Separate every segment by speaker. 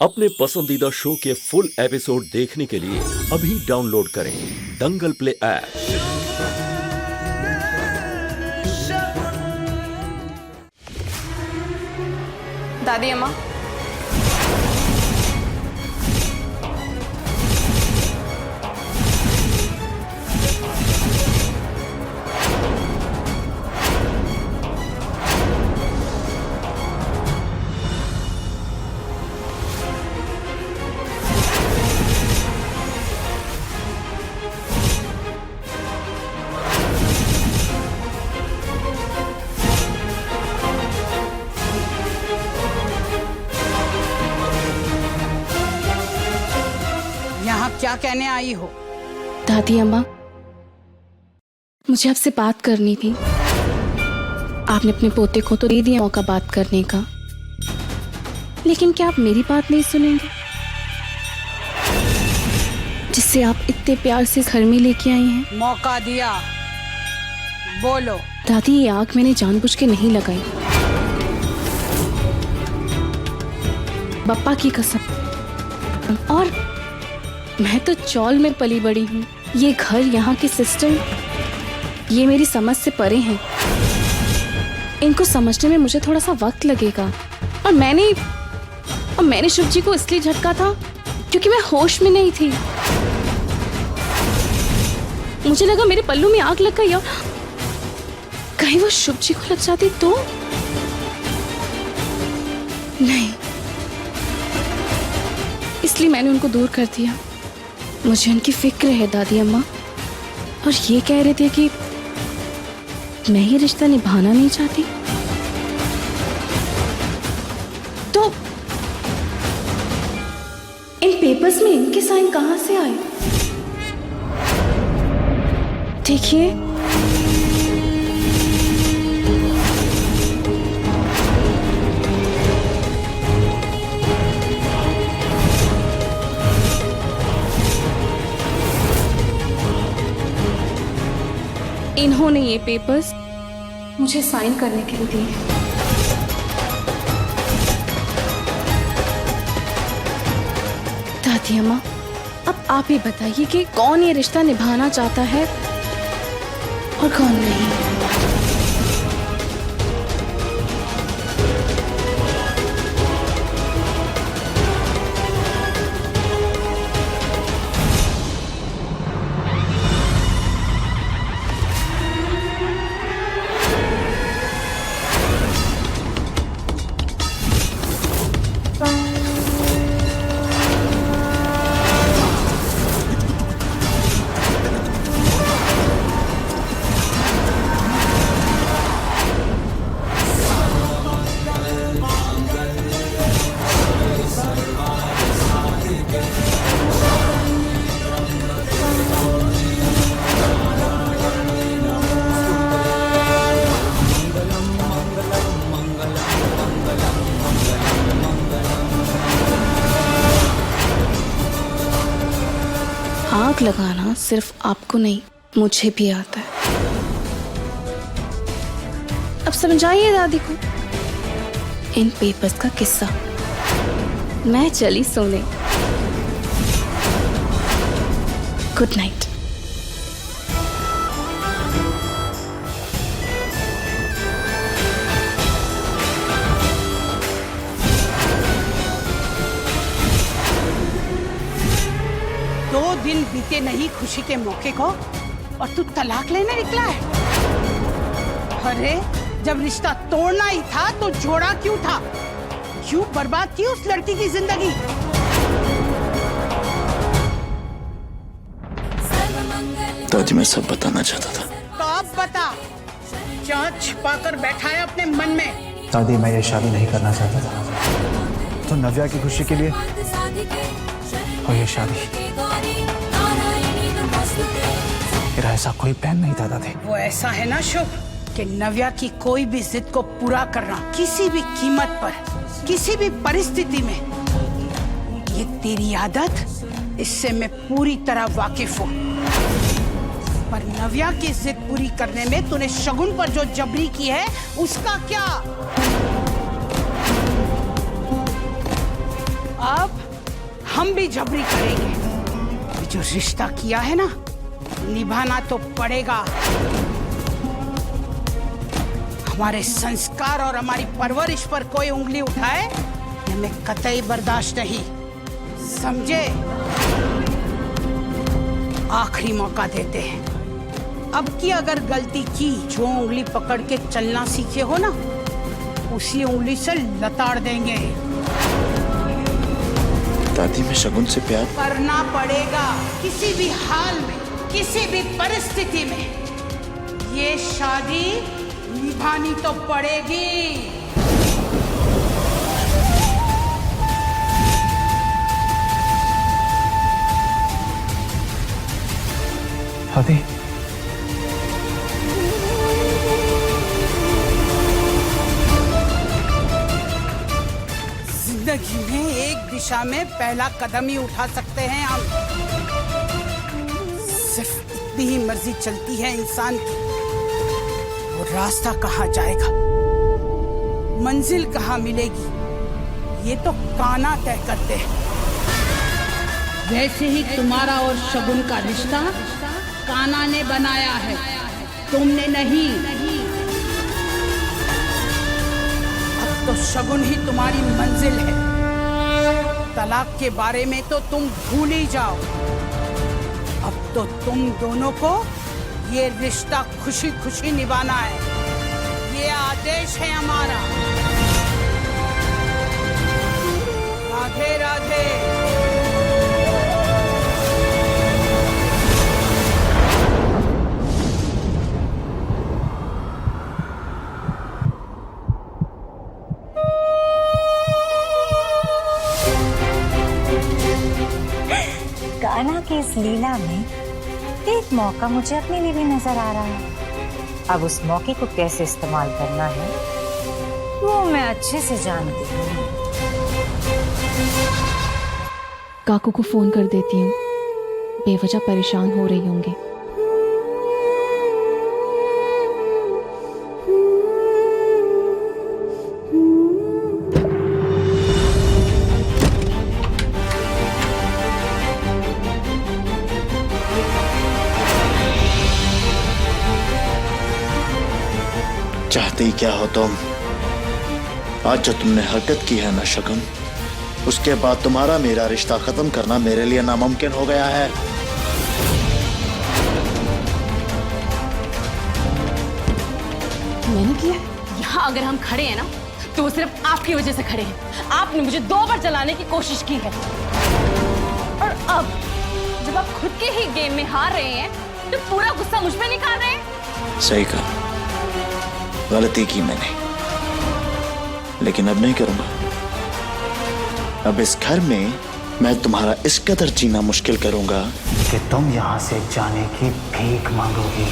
Speaker 1: अपने पसंदीदा शो के फुल एपिसोड देखने के लिए अभी डाउनलोड करें दंगल प्ले ऐप।
Speaker 2: दादी अम्मा,
Speaker 3: यहाँ क्या कहने आई हो?
Speaker 2: दादी अम्मा, मुझे आपसे बात करनी थी। आपने अपने पोते को तो दे दिया मौका बात करने का, लेकिन क्या आप मेरी बात नहीं सुनेंगे, जिससे आप इतने प्यार से घर में लेके आई हैं?
Speaker 3: मौका दिया, बोलो।
Speaker 2: दादी, ये आग मैंने जानबूझ के नहीं लगाई, बप्पा की कसम। और मैं तो चौल में पली बड़ी हूँ। ये घर, यहाँ के सिस्टम, ये मेरी समझ से परे हैं। इनको समझने में मुझे थोड़ा सा वक्त लगेगा। और मैंने शुभ जी को इसलिए झटका था क्योंकि मैं होश में नहीं थी। मुझे लगा मेरे पल्लू में आग लग गई और कहीं वो शुभ जी को लग जाती तो। नहीं, इसलिए मैंने उनको दूर कर दिया। मुझे उनकी फिक्र है दादी अम्मा। और ये कह रहे थे कि मैं ये रिश्ता निभाना नहीं चाहती, तो इन पेपर्स में इनके साइन कहां से आए? देखिए, इन्होंने ये पेपर्स मुझे साइन करने के लिए दिए। दादी अम्मा, अब आप ही बताइए कि कौन ये रिश्ता निभाना चाहता है और कौन नहीं। आग लगाना सिर्फ आपको नहीं, मुझे भी आता है। अब समझाइए दादी को इन पेपर्स का किस्सा। मैं चली सोने। Good night.
Speaker 3: दिन बीते नहीं खुशी के मौके को और तू तलाक लेने निकला है? अरे, जब रिश्ता तोड़ना ही था तो जोड़ा क्यों था? क्यों बर्बाद की उस लड़की की जिंदगी?
Speaker 4: दादी, मैं सब बताना चाहता था।
Speaker 3: तो अब बता, क्या छिपा कर बैठा है अपने मन में?
Speaker 5: दादी, मैं ये शादी नहीं करना चाहता था, तो नव्या की खुशी के लिए और ये शादी, मेरा ऐसा कोई प्लान नहीं था दादी।
Speaker 3: वो ऐसा है ना शुभ, कि नव्या की कोई भी जिद को पूरा करना किसी भी कीमत पर, किसी भी परिस्थिति में, ये तेरी आदत, इससे मैं पूरी तरह वाकिफ हूँ। पर नव्या की जिद पूरी करने में तूने शगुन पर जो जबरी की है, उसका क्या? अब हम भी जबरी करेंगे। ये जो रिश्ता किया है ना, निभाना तो पड़ेगा। हमारे संस्कार और हमारी परवरिश पर कोई उंगली उठाए, ये मैं कतई बर्दाश्त नहीं, समझे? आखिरी मौका देते हैं। अब की अगर गलती की, जो उंगली पकड़ के चलना सीखे हो ना, उसी उंगली से लताड़ देंगे।
Speaker 4: दादी में शगुन से प्यार
Speaker 3: करना पड़ेगा, किसी भी हाल में, किसी भी परिस्थिति में। ये शादी निभानी तो पड़ेगी।
Speaker 5: दादी,
Speaker 3: जिंदगी में एक दिशा में पहला कदम ही उठा सकते हैं हम। सिर्फ इतनी ही मर्जी चलती है इंसान की। वो रास्ता कहाँ जाएगा, मंजिल कहाँ मिलेगी, ये तो काना तय करते हैं। वैसे ही तुम्हारा और शगुन का रिश्ता काना ने बनाया है, तुमने नहीं। अब तो शगुन ही तुम्हारी मंजिल है। तलाक के बारे में तो तुम भूल ही जाओ। अब तो तुम दोनों को ये रिश्ता खुशी खुशी निभाना है, ये आदेश है हमारा। राधे राधे।
Speaker 6: कान्हा की इस लीला में एक मौका मुझे अपने लिए भी नजर आ रहा है। अब उस मौके को कैसे इस्तेमाल करना है वो मैं अच्छे से जानती हूँ।
Speaker 2: काकू को फोन कर देती हूँ, बेवजह परेशान हो रही होंगी।
Speaker 4: चाहते ही क्या हो तुम? आज जो तुमने हरकत की है ना शगुन, उसके बाद तुम्हारा मेरा रिश्ता खत्म करना मेरे लिए नामुमकिन हो गया है।
Speaker 2: मैंने किया?
Speaker 7: यहाँ अगर हम खड़े हैं ना, तो वो सिर्फ आपकी वजह से खड़े हैं। आपने मुझे 2 बार जलाने की कोशिश की है, और अब जब आप खुद के ही गेम में हार रहे हैं, तो पूरा गुस्सा मुझ पे निकाल रहे हैं।
Speaker 4: सही कहा, गलती की मैंने, लेकिन अब नहीं करूंगा। अब इस घर में मैं तुम्हारा इस कदर जीना मुश्किल करूंगा
Speaker 5: कि तुम यहाँ से जाने की भीख मांगोगी।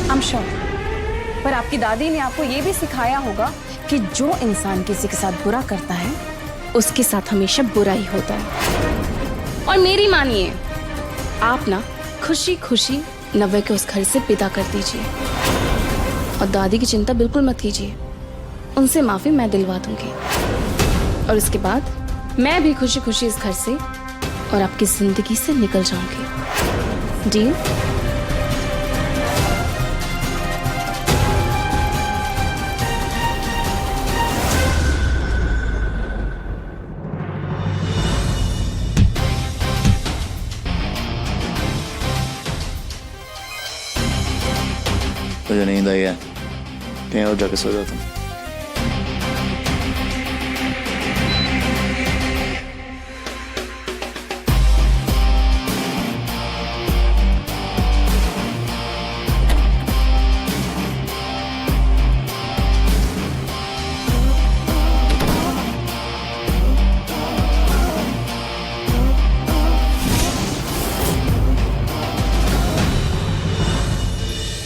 Speaker 7: I'm sure। पर आपकी दादी ने आपको ये भी सिखाया होगा कि जो इंसान किसी के साथ बुरा करता है,
Speaker 2: उसके साथ हमेशा बुरा ही होता है। और मेरी मानिए, आप ना खुशी खुशी नव्या के उस घर से विदा कर दीजिए, और दादी की चिंता बिल्कुल मत कीजिए। उनसे माफी मैं दिलवा दूंगी, और उसके बाद मैं भी खुशी खुशी इस घर से और आपकी जिंदगी से निकल जाऊंगी। डील?
Speaker 4: मुझे नींद आई है, कहीं और जाके सो जाता हूँ।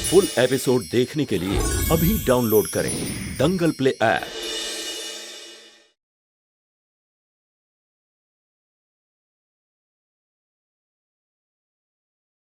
Speaker 1: फुल एपिसोड देखने के लिए अभी डाउनलोड करें दंगल प्ले ऐप।